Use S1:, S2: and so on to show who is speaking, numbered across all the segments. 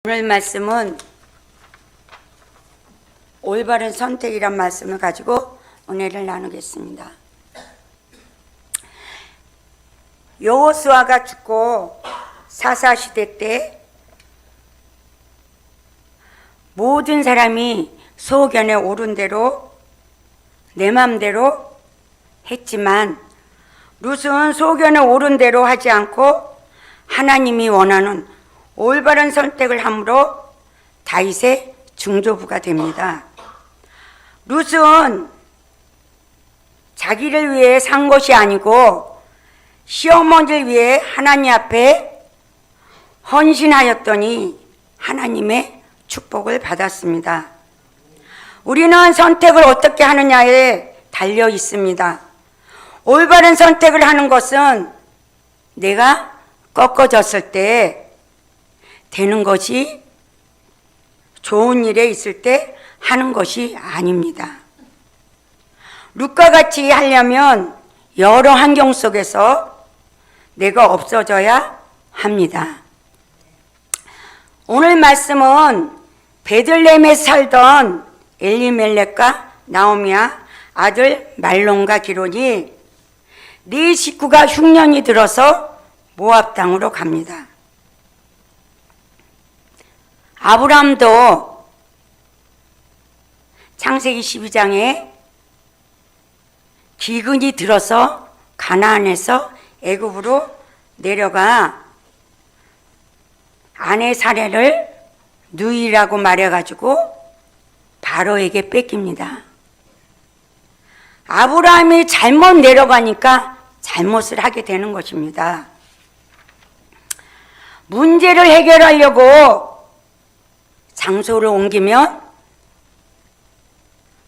S1: 오늘 말씀은 올바른 선택이란 말씀을 가지고 은혜를 나누겠습니다. 여호수아가 죽고 사사시대 때 모든 사람이 소견에 오른 대로 내 맘대로 했지만 룻은 소견에 오른 대로 하지 않고 하나님이 원하는 올바른 선택을 함으로 다윗의 중조부가 됩니다. 룻은 자기를 위해 산 것이 아니고 시어머니를 위해 하나님 앞에 헌신하였더니 하나님의 축복을 받았습니다. 우리는 선택을 어떻게 하느냐에 달려 있습니다. 올바른 선택을 하는 것은 내가 꺾어졌을 때 되는 것이, 좋은 일에 있을 때 하는 것이 아닙니다. 룻과 같이 하려면 여러 환경 속에서 내가 없어져야 합니다. 오늘 말씀은 베들레헴에 살던 엘리멜렉과 나오미와 아들 말론과 기론이 네 식구가 흉년이 들어서 모압 땅으로 갑니다. 아브라함도 창세기 12장에 기근이 들어서 가나안에서 애굽으로 내려가 아내 사례를 누이라고 말해가지고 바로에게 뺏깁니다. 아브라함이 잘못 내려가니까 잘못을 하게 되는 것입니다. 문제를 해결하려고 장소를 옮기면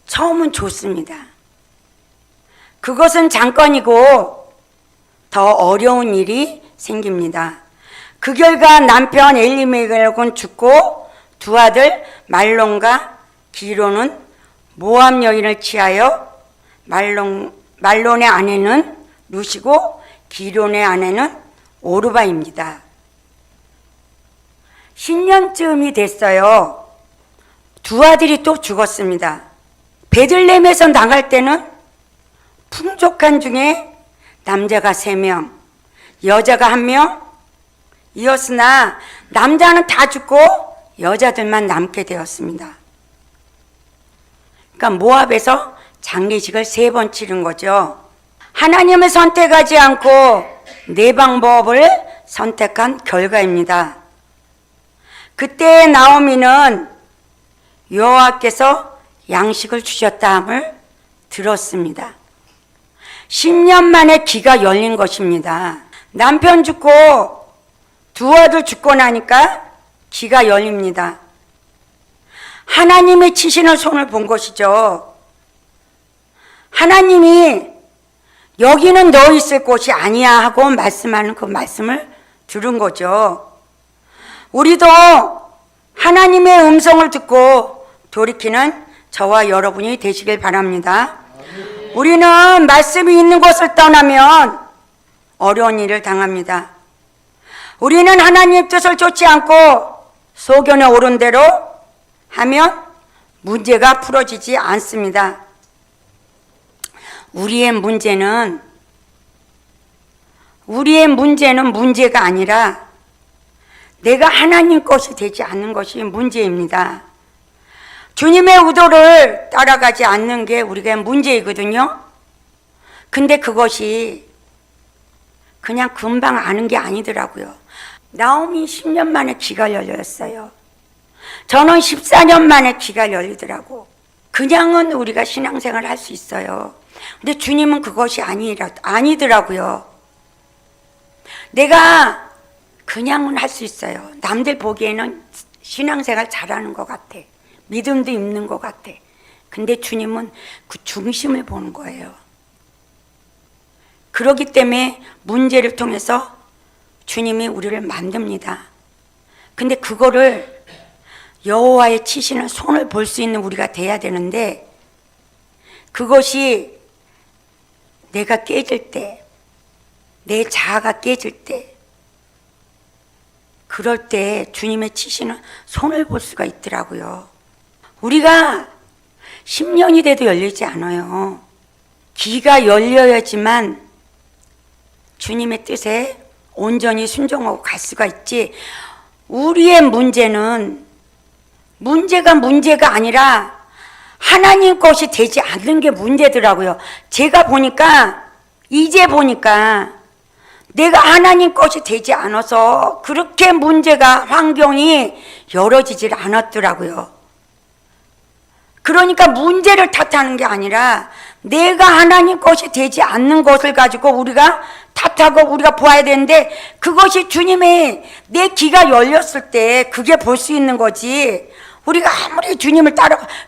S1: 처음은 좋습니다. 그것은 잠깐이고 더 어려운 일이 생깁니다. 그 결과 남편 엘리멜렉은 죽고 두 아들 말론과 기론은 모압 여인을 취하여 말론의 아내는 룻이고 기론의 아내는 오르바입니다. 10년쯤이 됐어요. 두 아들이 또 죽었습니다. 베들레헴에서 나갈 때는 풍족한 중에 남자가 3명, 여자가 1명이었으나 남자는 다 죽고 여자들만 남게 되었습니다. 그러니까 모압에서 장례식을 3번 치른 거죠. 하나님을 선택하지 않고 내 방법을 선택한 결과입니다. 그때 나오미는 여호와께서 양식을 주셨다함을 들었습니다. 10년 만에 귀가 열린 것입니다. 남편 죽고 두 아들 죽고 나니까 귀가 열립니다. 하나님이 치시는 손을 본 것이죠. 하나님이 여기는 너 있을 곳이 아니야 하고 말씀하는 그 말씀을 들은 거죠. 우리도 하나님의 음성을 듣고 돌이키는 저와 여러분이 되시길 바랍니다. 우리는 말씀이 있는 곳을 떠나면 어려운 일을 당합니다. 우리는 하나님의 뜻을 좇지 않고 소견에 오른 대로 하면 문제가 풀어지지 않습니다. 우리의 문제는 문제가 아니라 내가 하나님 것이 되지 않는 것이 문제입니다. 주님의 의도를 따라가지 않는 게 우리가 문제이거든요. 근데 그것이 그냥 금방 아는 게 아니더라고요. 나오미 10년 만에 귀가 열렸어요. 저는 14년 만에 귀가 열리더라고. 그냥은 우리가 신앙생활을 할 수 있어요. 근데 주님은 그것이 아니더라고요. 내가 그냥은 할 수 있어요. 남들 보기에는 신앙생활 잘하는 것 같아. 믿음도 있는 것 같아. 근데 주님은 그 중심을 보는 거예요. 그렇기 때문에 문제를 통해서 주님이 우리를 만듭니다. 근데 그거를 여호와의 치시는 손을 볼 수 있는 우리가 돼야 되는데, 그것이 내가 깨질 때, 내 자아가 깨질 때, 그럴 때 주님의 치시는 손을 볼 수가 있더라고요. 우리가 10년이 돼도 열리지 않아요. 귀가 열려야지만 주님의 뜻에 온전히 순종하고 갈 수가 있지. 우리의 문제가 아니라 하나님 것이 되지 않는 게 문제더라고요. 이제 보니까 내가 하나님 것이 되지 않아서 그렇게 환경이 열어지질 않았더라고요. 그러니까 문제를 탓하는 게 아니라 내가 하나님 것이 되지 않는 것을 가지고 우리가 탓하고 우리가 보아야 되는데, 그것이 주님의 내 귀가 열렸을 때 그게 볼 수 있는 거지. 우리가 아무리 주님을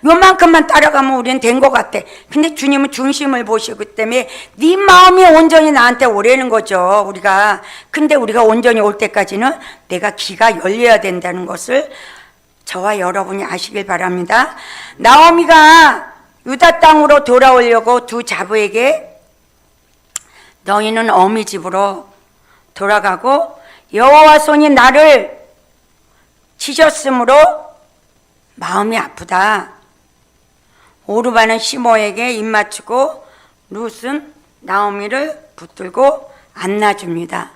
S1: 요만큼만 따라가면 우리는 된 것 같아. 근데 주님은 중심을 보시기 때문에 네 마음이 온전히 나한테 오라는 거죠, 우리가. 근데 우리가 온전히 올 때까지는 내가 귀가 열려야 된다는 것을 저와 여러분이 아시길 바랍니다. 나오미가 유다 땅으로 돌아오려고 두 자부에게 너희는 어미 집으로 돌아가고 여호와 손이 나를 치셨으므로 마음이 아프다. 오르바는 시모에게 입맞추고 룻은 나오미를 붙들고 안아줍니다.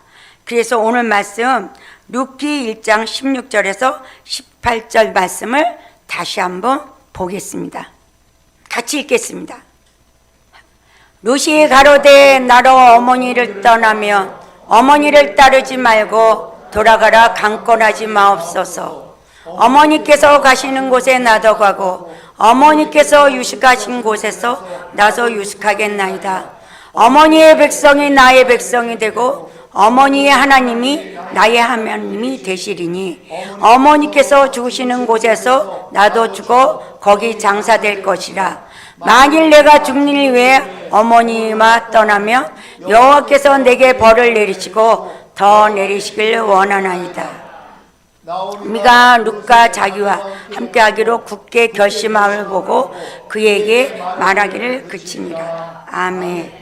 S1: 그래서 오늘 말씀 룻기 1장 16절에서 18절 말씀을 다시 한번 보겠습니다. 같이 읽겠습니다. 룻이 가로되 나로 어머니를 떠나면 어머니를 따르지 말고 돌아가라 강권하지 마옵소서. 어머니께서 가시는 곳에 나도 가고 어머니께서 유식하신 곳에서 나서 유식하겠나이다. 어머니의 백성이 나의 백성이 되고 어머니의 하나님이 나의 하나님이 되시리니 어머니께서 죽으시는 곳에서 나도 죽어 거기 장사될 것이라. 만일 내가 죽는 일 외에 어머니와 떠나면 여호와께서 내게 벌을 내리시고 더 내리시길 원하나이다. 미가 룻과 자기와 함께하기로 굳게 결심함을 보고 그에게 말하기를 그치니라. 아멘.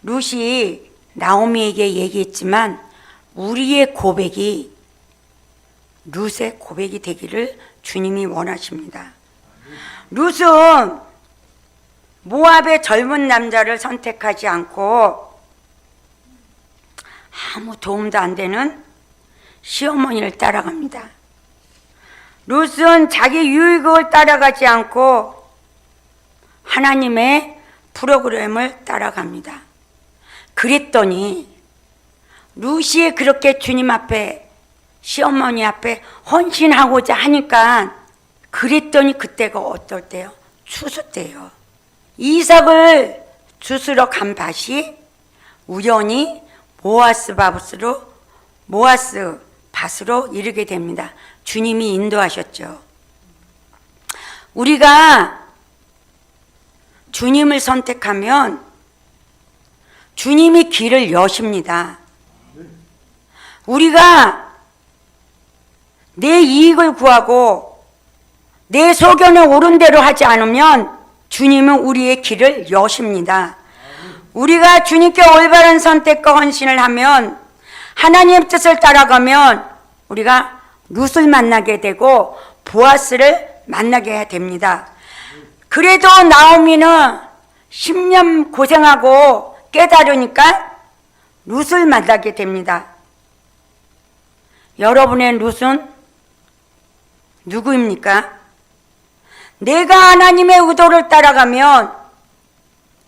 S1: 룻이 나오미에게 얘기했지만 우리의 고백이 룻의 고백이 되기를 주님이 원하십니다. 룻은 모압의 젊은 남자를 선택하지 않고 아무 도움도 안 되는 시어머니를 따라갑니다. 룻은 자기 유익을 따라가지 않고 하나님의 프로그램을 따라갑니다. 그랬더니 룻이 그렇게 주님 앞에 시어머니 앞에 헌신하고자 하니까 그랬더니 그때가 어떨 때요? 추수 때요. 이삭을 주스러 간 밭이 우연히 모아스 밭으로 이르게 됩니다. 주님이 인도하셨죠. 우리가 주님을 선택하면 주님이 길을 여십니다. 우리가 내 이익을 구하고 내 소견에 옳은 대로 하지 않으면 주님은 우리의 길을 여십니다. 우리가 주님께 올바른 선택과 헌신을 하면 하나님의 뜻을 따라가면 우리가 룻을 만나게 되고 보아스를 만나게 됩니다. 그래도 나오미는 10년 고생하고 깨달으니까 룻을 만나게 됩니다. 여러분의 룻은 누구입니까? 내가 하나님의 의도를 따라가면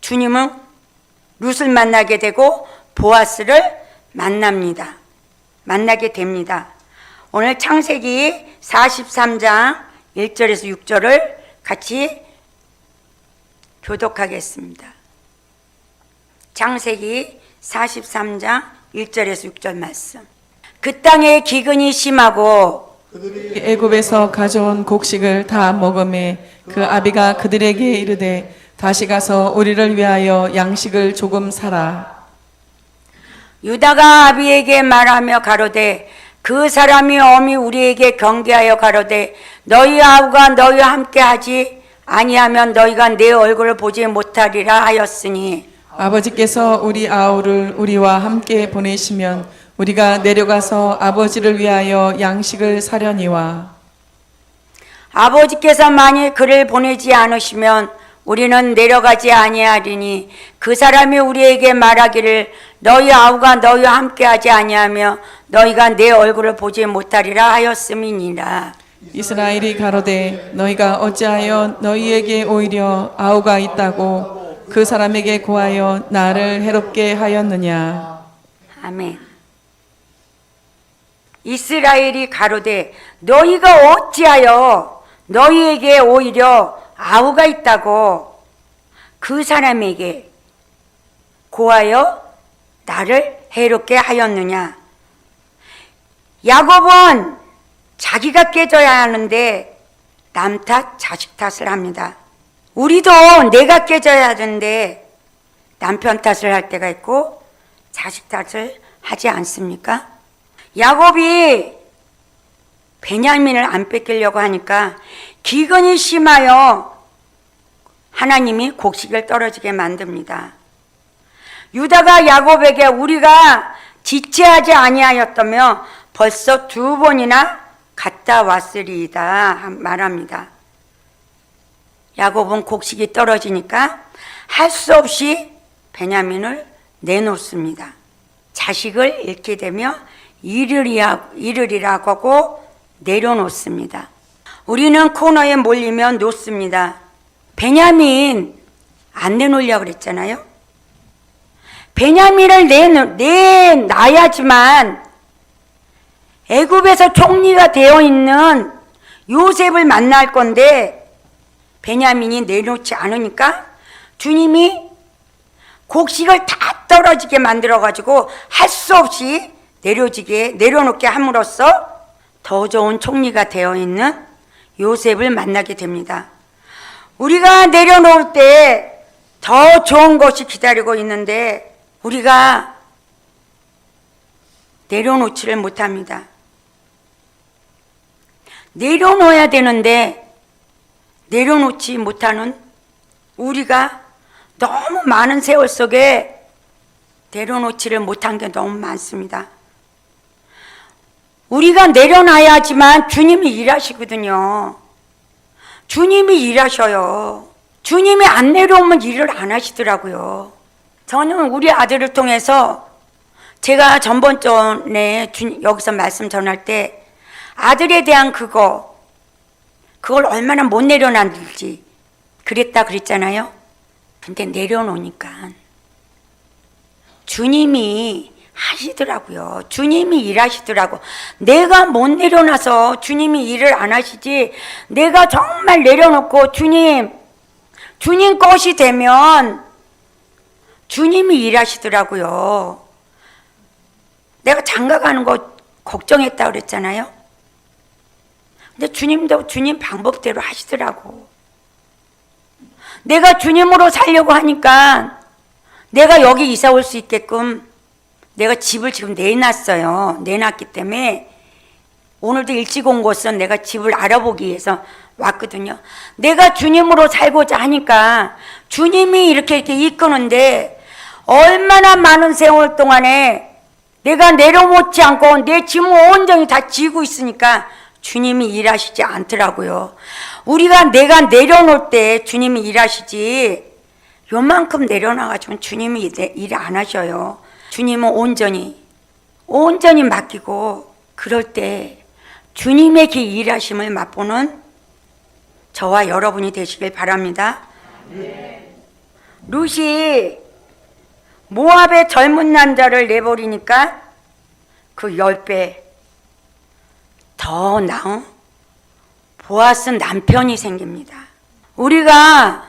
S1: 주님은 룻을 만나게 되고 보아스를 만나게 됩니다. 오늘 창세기 43장 1절에서 6절을 같이 교독하겠습니다. 창세기 43장 1절에서 6절 말씀. 그 땅에 기근이 심하고
S2: 그들이 애굽에서 가져온 곡식을 다 먹음에 그 아비가 그들에게 이르되 다시 가서 우리를 위하여 양식을 조금 사라.
S1: 유다가 아비에게 말하며 가로되 그 사람이 엄히 우리에게 경계하여 가로되 너희 아우가 너희와 함께하지 아니하면 너희가 내 얼굴을 보지 못하리라 하였으니
S2: 아버지께서 우리 아우를 우리와 함께 보내시면 우리가 내려가서 아버지를 위하여 양식을 사려니와
S1: 아버지께서 만일 그를 보내지 않으시면 우리는 내려가지 아니하리니 그 사람이 우리에게 말하기를 너희 아우가 너희와 함께하지 아니하며 너희가 내 얼굴을 보지 못하리라 하였음이니라.
S2: 이스라엘이 가로되 너희가 어찌하여 너희에게 오히려 아우가 있다고 그 사람에게 고하여 나를 해롭게 하였느냐.
S1: 아멘. 이스라엘이 가로되 너희가 어찌하여 너희에게 오히려 아우가 있다고 그 사람에게 고하여 나를 해롭게 하였느냐. 야곱은 자기가 깨져야 하는데 남 탓, 자식 탓을 합니다. 우리도 내가 깨져야 하는데 남편 탓을 할 때가 있고 자식 탓을 하지 않습니까? 야곱이 베냐민을 안 뺏기려고 하니까 기근이 심하여 하나님이 곡식을 떨어지게 만듭니다. 유다가 야곱에게 우리가 지체하지 아니하였다며 벌써 2번이나 갔다 왔으리이다 말합니다. 야곱은 곡식이 떨어지니까 할 수 없이 베냐민을 내놓습니다. 자식을 잃게 되며 잃으리라고 하고 내려놓습니다. 우리는 코너에 몰리면 놓습니다. 베냐민 안 내놓으려고 그랬잖아요. 베냐민을 내놔야지만 애굽에서 총리가 되어 있는 요셉을 만날 건데 베냐민이 내놓지 않으니까 주님이 곡식을 다 떨어지게 만들어가지고 할 수 없이 내려놓게 함으로써 더 좋은 총리가 되어 있는 요셉을 만나게 됩니다. 우리가 내려놓을 때 더 좋은 것이 기다리고 있는데 우리가 내려놓지를 못합니다. 내려놓아야 되는데 내려놓지 못하는 우리가 너무 많은 세월 속에 내려놓지를 못한 게 너무 많습니다. 우리가 내려놔야지만 주님이 일하시거든요. 주님이 일하셔요. 주님이 안 내려오면 일을 안 하시더라고요. 저는 우리 아들을 통해서 제가 전번전에 여기서 말씀 전할 때 아들에 대한 그걸 얼마나 못 내려놨는지 그랬잖아요. 근데 내려놓으니까 주님이 하시더라고요. 주님이 일하시더라고. 내가 못 내려놔서 주님이 일을 안 하시지, 내가 정말 내려놓고 주님 것이 되면 주님이 일하시더라고요. 내가 장가 가는 거 걱정했다고 그랬잖아요. 근데 주님도 주님 방법대로 하시더라고. 내가 주님으로 살려고 하니까 내가 여기 이사 올 수 있게끔 내가 집을 지금 내놨어요. 내놨기 때문에 오늘도 일찍 온 곳은 내가 집을 알아보기 위해서 왔거든요. 내가 주님으로 살고자 하니까 주님이 이렇게 이끄는데 얼마나 많은 세월 동안에 내가 내려놓지 않고 내 짐을 온전히 다 지고 있으니까 주님이 일하시지 않더라고요. 내가 내려놓을 때 주님이 일하시지 요만큼 내려놔가지고 주님이 일 안 하셔요. 주님은 온전히 맡기고 그럴 때 주님의 그 일하심을 맛보는 저와 여러분이 되시길 바랍니다. 룻이 모압의 젊은 남자를 내버리니까 그 10배 더 나은 보아스 남편이 생깁니다. 우리가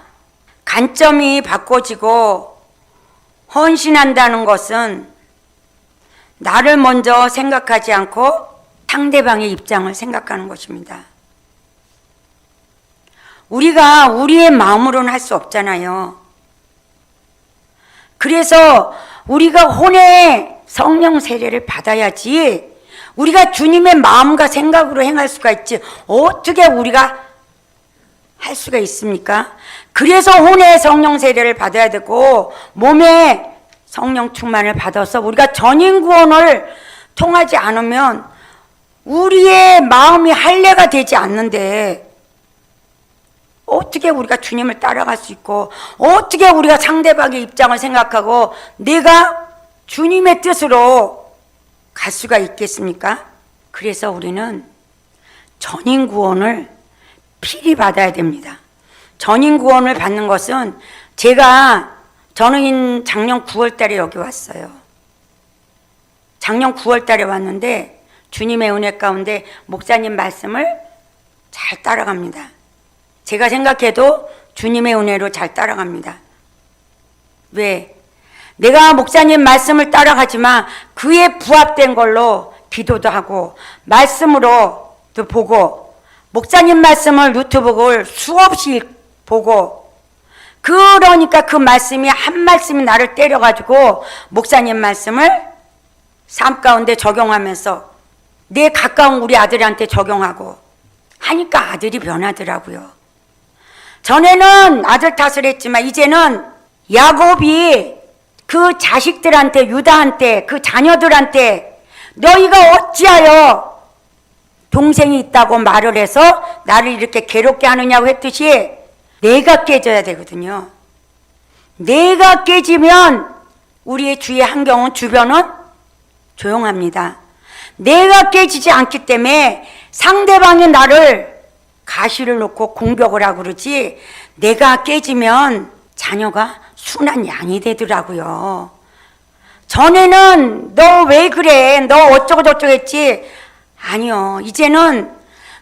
S1: 관점이 바꿔지고 헌신한다는 것은 나를 먼저 생각하지 않고 상대방의 입장을 생각하는 것입니다. 우리가 우리의 마음으로는 할 수 없잖아요. 그래서 우리가 혼의 성령 세례를 받아야지 우리가 주님의 마음과 생각으로 행할 수가 있지 어떻게 우리가 할 수가 있습니까? 그래서 혼의 성령 세례를 받아야 되고 몸에 성령 충만을 받아서 우리가 전인 구원을 통하지 않으면 우리의 마음이 할례가 되지 않는데 어떻게 우리가 주님을 따라갈 수 있고 어떻게 우리가 상대방의 입장을 생각하고 내가 주님의 뜻으로 갈 수가 있겠습니까? 그래서 우리는 전인 구원을 필히 받아야 됩니다. 전인 구원을 받는 것은 저는 작년 9월 달에 여기 왔어요. 작년 9월 달에 왔는데 주님의 은혜 가운데 목사님 말씀을 잘 따라갑니다. 제가 생각해도 주님의 은혜로 잘 따라갑니다. 왜? 내가 목사님 말씀을 따라가지만 그에 부합된 걸로 기도도 하고 말씀으로도 보고 목사님 말씀을 유튜브를 수없이 보고 그러니까 그 말씀이 한 말씀이 나를 때려가지고 목사님 말씀을 삶 가운데 적용하면서 내 가까운 우리 아들한테 적용하고 하니까 아들이 변하더라고요. 전에는 아들 탓을 했지만 이제는 야곱이 그 자식들한테 유다한테 그 자녀들한테 너희가 어찌하여 동생이 있다고 말을 해서 나를 이렇게 괴롭게 하느냐고 했듯이 내가 깨져야 되거든요. 내가 깨지면 우리의 주위의 환경은 주변은 조용합니다. 내가 깨지지 않기 때문에 상대방이 나를 가시를 놓고 공격을 하고 그러지 내가 깨지면 자녀가 순한 양이 되더라고요. 전에는 너 왜 그래? 너 어쩌고 저쩌고 했지? 아니요. 이제는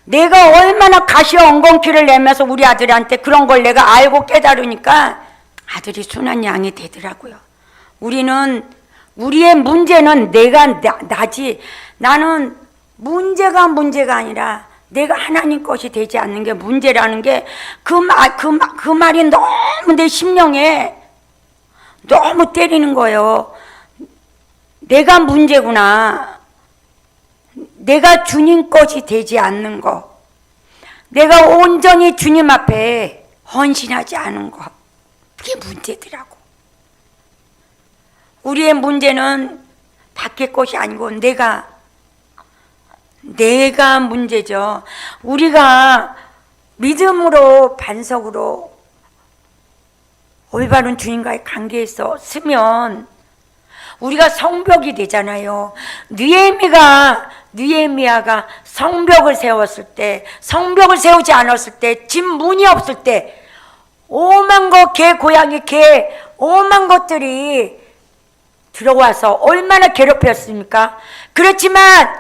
S1: 내가 얼마나 가시와 엉겅퀴를 내면서 우리 아들한테 그런 걸 내가 알고 깨달으니까 아들이 순한 양이 되더라고요. 우리의 문제는 나지. 나는 문제가 아니라 내가 하나님 것이 되지 않는 게 문제라는 게 그 말이 너무 내 심령에 너무 때리는 거예요. 내가 문제구나. 내가 주님 것이 되지 않는 거. 내가 온전히 주님 앞에 헌신하지 않은 거. 그게 문제더라고. 우리의 문제는 밖의 것이 아니고 내가 문제죠. 우리가 믿음으로 반석으로 올바른 주님과의 관계에서 쓰면 우리가 성벽이 되잖아요. 느헤미야가 성벽을 세웠을 때, 성벽을 세우지 않았을 때, 집 문이 없을 때, 오만 것, 개, 고양이, 개, 오만 것들이 들어와서 얼마나 괴롭혔습니까? 그렇지만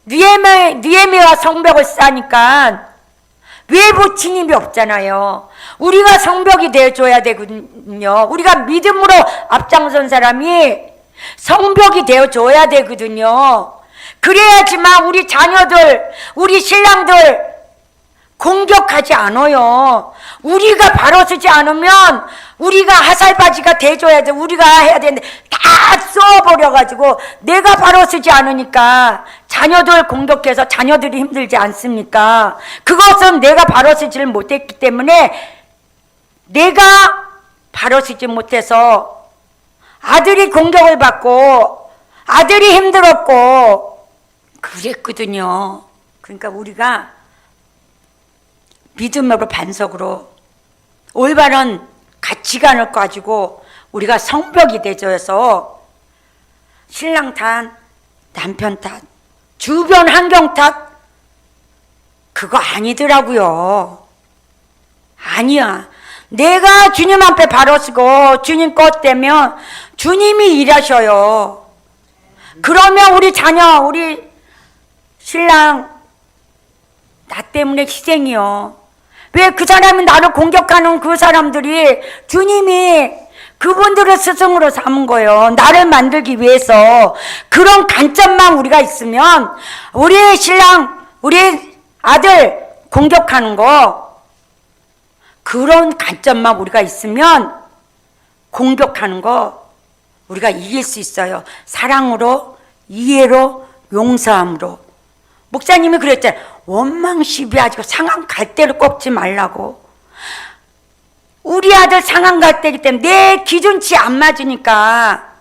S1: 느헤미야가 성벽을 쌓으니까 외부 침입이 없잖아요. 우리가 성벽이 되어줘야 되거든요. 우리가 믿음으로 앞장선 사람이 성벽이 되어줘야 되거든요. 그래야지만 우리 자녀들, 우리 신랑들 공격하지 않아요. 우리가 바로 서지 않으면 우리가 하살바지가 돼줘야 돼. 우리가 해야 되는데 다 쏘아버려가지고 내가 바로 서지 않으니까 자녀들 공격해서 자녀들이 힘들지 않습니까? 그것은 내가 바로 서지를 못했기 때문에 내가 바로 서지 못해서 아들이 공격을 받고 아들이 힘들었고 그랬거든요. 그러니까 우리가 믿음으로 반석으로 올바른 가치관을 가지고 우리가 성벽이 되줘서 신랑 탓, 남편 탓, 주변 환경 탓 그거 아니더라고요. 아니야. 내가 주님 앞에 바로 서고 주님 것 되면 주님이 일하셔요. 그러면 우리 자녀, 우리 신랑 나 때문에 희생이요. 왜 그 사람이 나를 공격하는 그 사람들이 주님이 그분들을 스승으로 삼은 거예요. 나를 만들기 위해서. 그런 관점만 우리가 있으면 우리 신랑, 우리 아들 공격하는 거 그런 관점만 우리가 있으면 공격하는 거 우리가 이길 수 있어요. 사랑으로, 이해로, 용서함으로. 목사님이 그랬잖아요. 원망시비하고 상한 갈대를 꺾지 말라고. 우리 아들 상한 갈대이기 때문에 내 기준치 안 맞으니까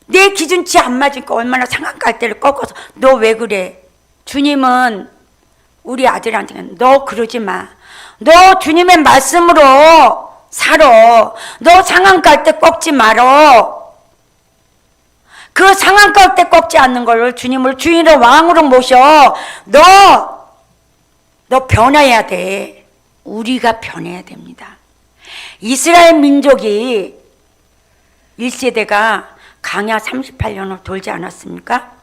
S1: 내 기준치 안 맞으니까 얼마나 상한갈대를 꺾어서 너 왜 그래? 주님은 우리 아들한테는 너 그러지 마. 너 주님의 말씀으로 살아. 너 상한갈대 꺾지 말어. 그 상한갈대 꺾지 않는 걸로 주님을 주인의 왕으로 모셔. 너 변해야 돼. 우리가 변해야 됩니다. 이스라엘 민족이 1세대가 강야 38년을 돌지 않았습니까?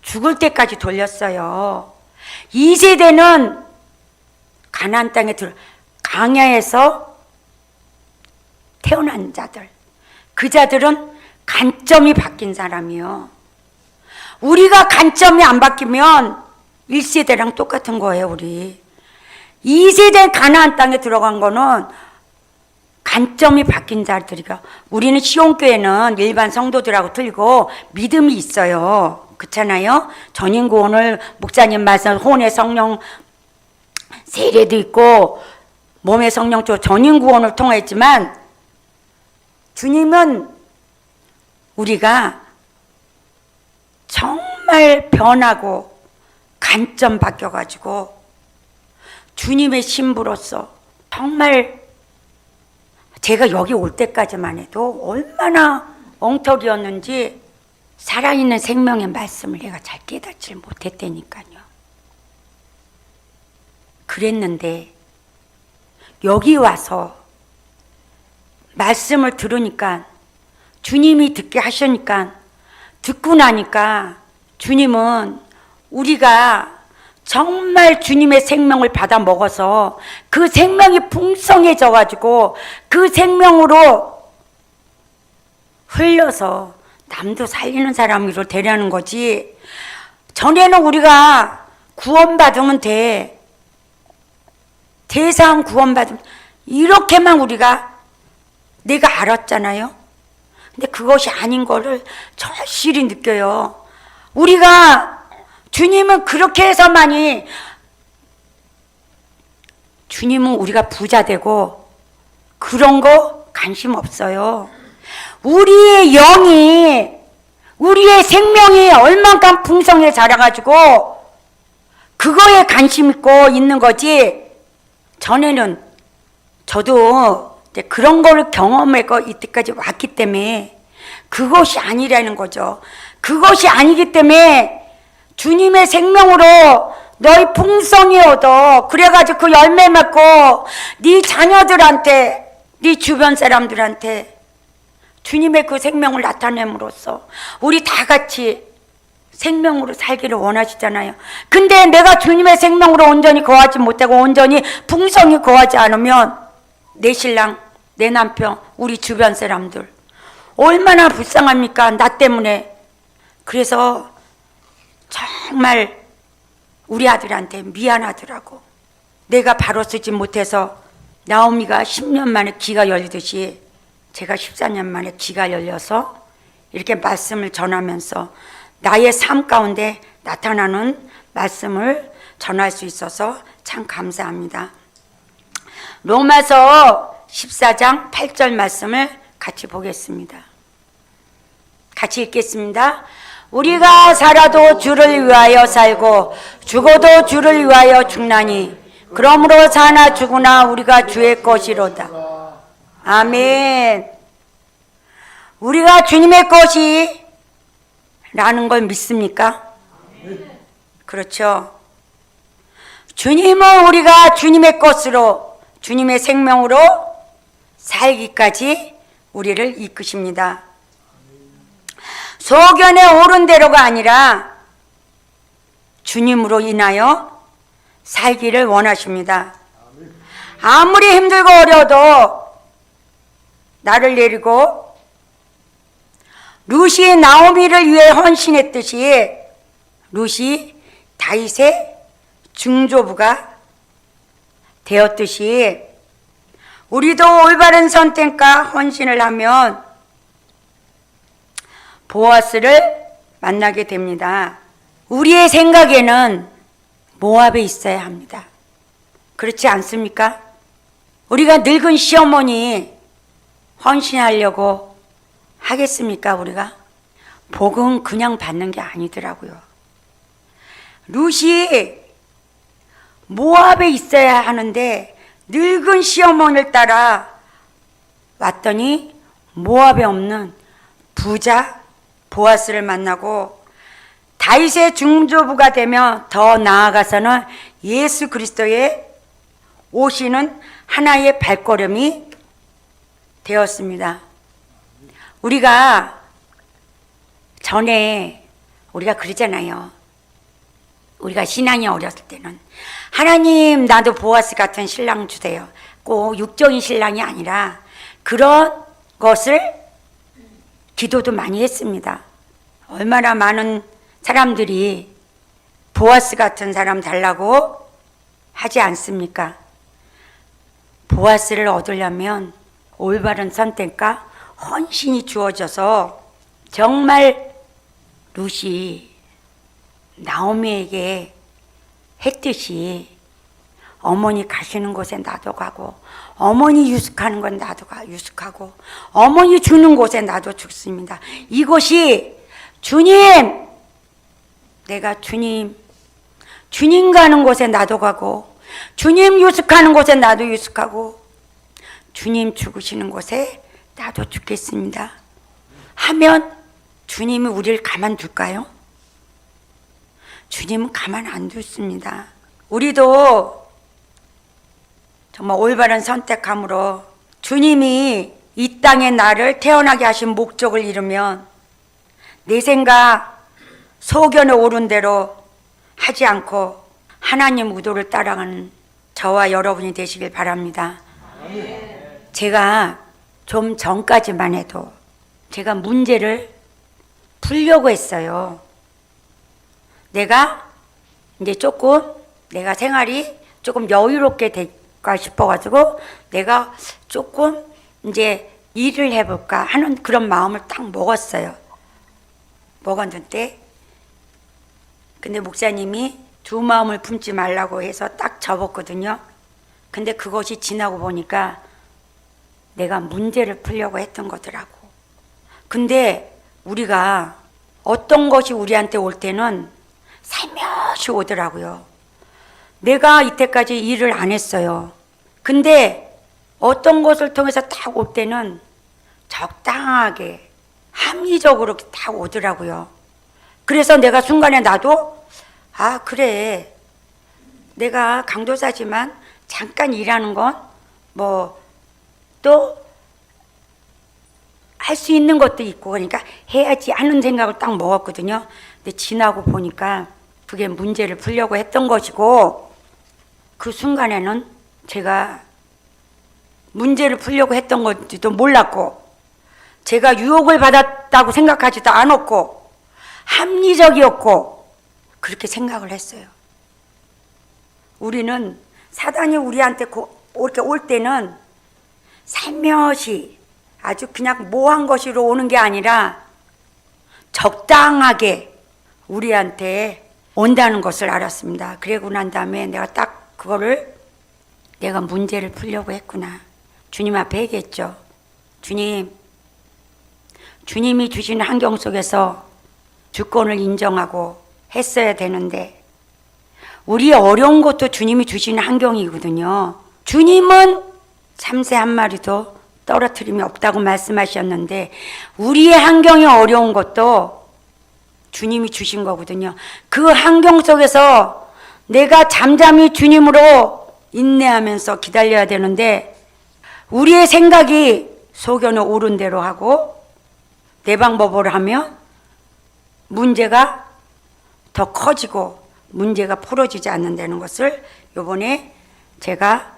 S1: 죽을 때까지 돌렸어요. 2세대는 가나안 땅에 강야에서 태어난 자들, 그 자들은 관점이 바뀐 사람이요. 우리가 관점이 안 바뀌면 1세대랑 똑같은 거예요. 우리 2세대 가나안 땅에 들어간 거는 관점이 바뀐 자들이가. 우리는 시온교회는 일반 성도들하고 틀리고 믿음이 있어요. 그렇잖아요. 전인구원을 목사님 말씀 혼의 성령 세례도 있고 몸의 성령 쪽 전인구원을 통했지만, 주님은 우리가 정말 변하고 관점 바뀌어가지고 주님의 신부로서 정말 제가 여기 올 때까지만 해도 얼마나 엉터리였는지 살아있는 생명의 말씀을 내가 잘 깨닫지 못했다니까요. 그랬는데 여기 와서 말씀을 들으니까, 주님이 듣게 하시니까, 듣고 나니까 주님은 우리가 정말 주님의 생명을 받아 먹어서 그 생명이 풍성해져 가지고 그 생명으로 흘려서 남도 살리는 사람으로 되려는 거지. 전에는 우리가 구원받으면 돼. 대상 구원받으면 이렇게만 우리가 내가 알았잖아요. 근데 그것이 아닌 거를 절실히 느껴요. 우리가 주님은 그렇게 해서만이, 주님은 우리가 부자 되고 그런 거 관심 없어요. 우리의 영이, 우리의 생명이 얼만큼 풍성해 자라가지고 그거에 관심 있고 있는 거지. 전에는 저도 이제 그런 거를 경험하고 이때까지 왔기 때문에 그것이 아니라는 거죠. 그것이 아니기 때문에 주님의 생명으로 너희 풍성히 얻어. 그래가지고 그 열매 맺고 네 자녀들한테, 네 주변 사람들한테 주님의 그 생명을 나타냄으로써 우리 다 같이 생명으로 살기를 원하시잖아요. 근데 내가 주님의 생명으로 온전히 거하지 못하고 온전히 풍성히 거하지 않으면 내 신랑, 내 남편, 우리 주변 사람들 얼마나 불쌍합니까? 나 때문에. 그래서 정말 우리 아들한테 미안하더라고. 내가 바로 쓰지 못해서 나오미가 10년 만에 귀가 열리듯이 제가 14년 만에 귀가 열려서 이렇게 말씀을 전하면서 나의 삶 가운데 나타나는 말씀을 전할 수 있어서 참 감사합니다. 로마서 14장 8절 말씀을 같이 보겠습니다. 같이 읽겠습니다. 우리가 살아도 주를 위하여 살고 죽어도 주를 위하여 죽나니 그러므로 사나 죽으나 우리가 주의 것이로다. 아멘. 우리가 주님의 것이 라는 걸 믿습니까? 그렇죠. 주님은 우리가 주님의 것으로, 주님의 생명으로 살기까지 우리를 이끄십니다. 소견에 옳은 대로가 아니라 주님으로 인하여 살기를 원하십니다. 아무리 힘들고 어려워도 나를 내리고 룻이 나오미를 위해 헌신했듯이 룻이 다윗의 중조부가 되었듯이 우리도 올바른 선택과 헌신을 하면 보아스를 만나게 됩니다. 우리의 생각에는 모압에 있어야 합니다. 그렇지 않습니까? 우리가 늙은 시어머니 헌신하려고 하겠습니까? 우리가 복은 그냥 받는 게 아니더라고요. 룻이 모압에 있어야 하는데 늙은 시어머니를 따라 왔더니 모압에 없는 부자 보아스를 만나고 다윗의 중조부가 되며 더 나아가서는 예수 그리스도의 오시는 하나의 발걸음이 되었습니다. 우리가 전에 우리가 그러잖아요. 우리가 신앙이 어렸을 때는 하나님 나도 보아스 같은 신랑 주세요. 꼭 육적인 신랑이 아니라 그런 것을 기도도 많이 했습니다. 얼마나 많은 사람들이 보아스 같은 사람 달라고 하지 않습니까? 보아스를 얻으려면 올바른 선택과 헌신이 주어져서 정말 룻이 나오미에게 했듯이 어머니 가시는 곳에 나도 가고 어머니 유숙하는 건 나도 유숙하고 어머니 주는 곳에 나도 죽습니다. 이곳이 주님, 내가 주님 가는 곳에 나도 가고 주님 유숙하는 곳에 나도 유숙하고 주님 죽으시는 곳에 나도 죽겠습니다 하면 주님이 우리를 가만둘까요? 주님은 가만 안 뒀습니다. 우리도 정말 올바른 선택함으로 주님이 이 땅에 나를 태어나게 하신 목적을 이루면 내 생각 소견에 오른 대로 하지 않고 하나님 의도를 따라가는 저와 여러분이 되시길 바랍니다. 제가 좀 전까지만 해도 제가 문제를 풀려고 했어요. 내가 이제 내가 생활이 조금 여유롭게 될까 싶어가지고 내가 조금 이제 일을 해볼까 하는 그런 마음을 딱 먹었어요. 먹었는데 근데 목사님이 두 마음을 품지 말라고 해서 딱 접었거든요. 근데 그것이 지나고 보니까 내가 문제를 풀려고 했던 거더라고. 근데 우리가 어떤 것이 우리한테 올 때는 살며시 오더라고요. 내가 이때까지 일을 안 했어요. 근데 어떤 것을 통해서 딱 올 때는 적당하게 합리적으로 딱 오더라고요. 그래서 내가 순간에 나도 그래 내가 강도사지만 잠깐 일하는 건 뭐 또 할 수 있는 것도 있고 그러니까 해야지 하는 생각을 딱 먹었거든요. 근데 지나고 보니까 그게 문제를 풀려고 했던 것이고 그 순간에는 제가 문제를 풀려고 했던 건지도 몰랐고 제가 유혹을 받았다고 생각하지도 않았고 합리적이었고 그렇게 생각을 했어요. 우리는 사단이 우리한테 이렇게 올 때는 살며시 아주 그냥 모한 것으로 오는 게 아니라 적당하게 우리한테 온다는 것을 알았습니다. 그러고 난 다음에 내가 딱 그거를 내가 문제를 풀려고 했구나. 주님 앞에 얘기했죠. 주님이 주신 환경 속에서 주권을 인정하고 했어야 되는데 우리 어려운 것도 주님이 주시는 환경이거든요. 주님은 참새 한 마리도 떨어뜨림이 없다고 말씀하셨는데 우리의 환경이 어려운 것도 주님이 주신 거거든요. 그 환경 속에서 내가 잠잠히 주님으로 인내하면서 기다려야 되는데 우리의 생각이 소견에 오른 대로 하고 내 방법으로 하면 문제가 더 커지고 문제가 풀어지지 않는다는 것을 이번에 제가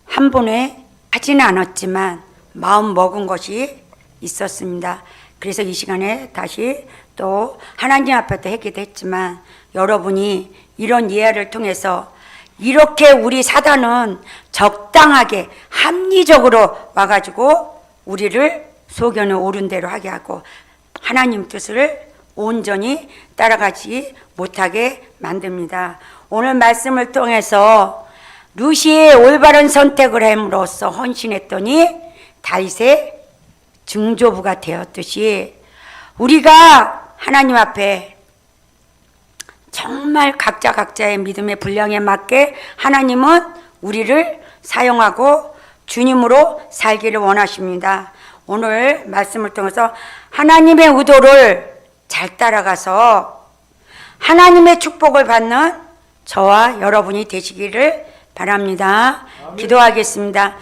S1: 한 번에 하지는 않았지만 마음 먹은 것이 있었습니다. 그래서 이 시간에 다시 또 하나님 앞에도 했기도 했지만 여러분이 이런 예화를 통해서 이렇게 우리 사단은 적당하게 합리적으로 와가지고 우리를 소견에 오른 대로 하게 하고 하나님 뜻을 온전히 따라가지 못하게 만듭니다. 오늘 말씀을 통해서 룻이 올바른 선택을 함으로써 헌신했더니 다윗의 증조부가 되었듯이 우리가 하나님 앞에 정말 각자의 믿음의 분량에 맞게 하나님은 우리를 사용하고 주님으로 살기를 원하십니다. 오늘 말씀을 통해서 하나님의 의도를 잘 따라가서 하나님의 축복을 받는 저와 여러분이 되시기를 바랍니다. 기도하겠습니다.